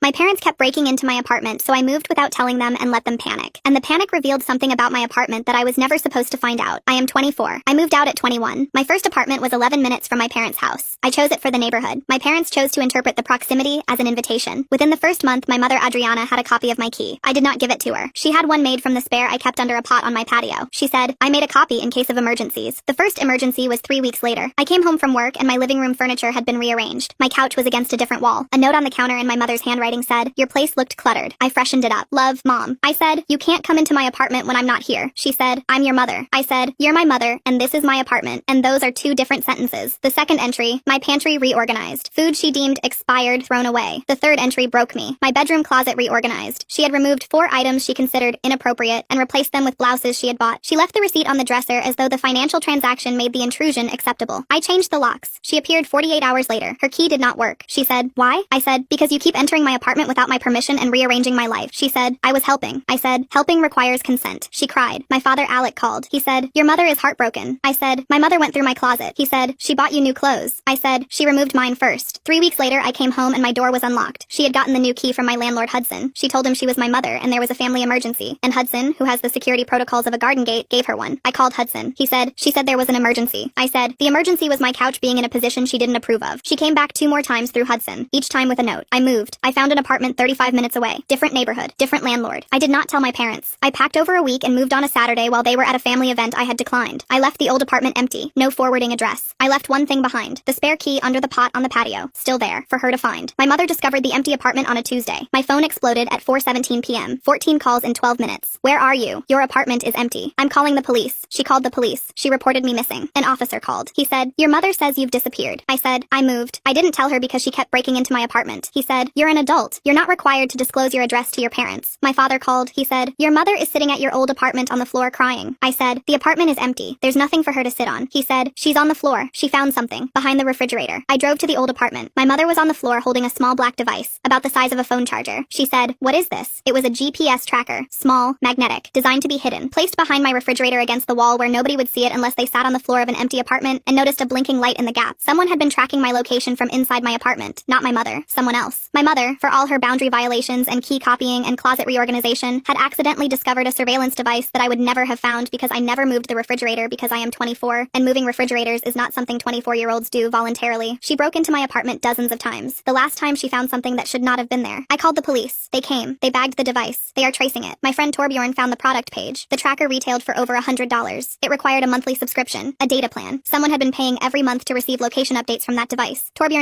My parents kept breaking into my apartment, so I moved without telling them and let them panic. And the panic revealed something about my apartment that I was never supposed to find out. I am 24. I moved out at 21. My first apartment was 11 minutes from my parents' house. I chose it for the neighborhood. My parents chose to interpret the proximity as an invitation. Within the first month, my mother Adriana had a copy of my key. I did not give it to her. She had one made from the spare I kept under a pot on my patio. She said, I made a copy in case of emergencies. The first emergency was 3 weeks later. I came home from work and my living room furniture had been rearranged. My couch was against a different wall. A note on the counter in my mother's handwriting said, your place looked cluttered. I freshened it up. Love, Mom. I said, you can't come into my apartment when I'm not here. She said, I'm your mother. I said, you're my mother and this is my apartment. And those are two different sentences. The second entry, my pantry reorganized. Food she deemed expired thrown away. The third entry broke me. My bedroom closet reorganized. She had removed 4 items she considered inappropriate and replaced them with blouses she had bought. She left the receipt on the dresser as though the financial transaction made the intrusion acceptable. I changed the locks. She appeared 48 hours later. Her key did not work. She said, why? I said, because you keep entering my apartment without my permission and rearranging my life. She said, I was helping. I said, helping requires consent. She cried. My father Alec called. He said, your mother is heartbroken. I said, my mother went through my closet. He said, she bought you new clothes. I said, she removed mine first. 3 weeks later, I came home and my door was unlocked. She had gotten the new key from my landlord Hudson. She told him she was my mother and there was a family emergency. And Hudson, who has the security protocols of a garden gate, gave her one. I called Hudson. She said there was an emergency. I said, the emergency was my couch being in a position she didn't approve of. She came back 2 more times through Hudson, each time with a note. I moved. I found an apartment 35 minutes away. Different neighborhood. Different landlord. I did not tell my parents. I packed over a week and moved on a Saturday while they were at a family event I had declined. I left the old apartment empty. No forwarding address. I left one thing behind. The spare key under the pot on the patio. Still there. For her to find. My mother discovered the empty apartment on a Tuesday. My phone exploded at 4:17 p.m. 14 calls in 12 minutes. Where are you? Your apartment is empty. I'm calling the police. She called the police. She reported me missing. An officer called. He said, your mother says you've disappeared. I said, I moved. I didn't tell her because she kept breaking into my apartment. He said, you're an adult. You're not required to disclose your address to your parents. My father called. He said, your mother is sitting at your old apartment on the floor crying. I said, the apartment is empty. There's nothing for her to sit on. He said, she's on the floor. She found something behind the refrigerator. I drove to the old apartment. My mother was on the floor holding a small black device, about the size of a phone charger. She said, what is this? It was a GPS tracker, small, magnetic, designed to be hidden, placed behind my refrigerator against the wall where nobody would see it unless they sat on the floor of an empty apartment and noticed a blinking light in the gap. Someone had been tracking my location from inside my apartment. Not my mother. Someone else. My mother, for all her boundary violations and key copying and closet reorganization, had accidentally discovered a surveillance device that I would never have found because I never moved the refrigerator because I am 24, and moving refrigerators is not something 24-year-olds do voluntarily. She broke into my apartment dozens of times. The last time she found something that should not have been there. I called the police. They came. They bagged the device. They are tracing it. My friend Torbjorn found the product page. The tracker retailed for over $100. It required a monthly subscription, a data plan. Someone had been paying every month to receive location updates from that device. Torbjorn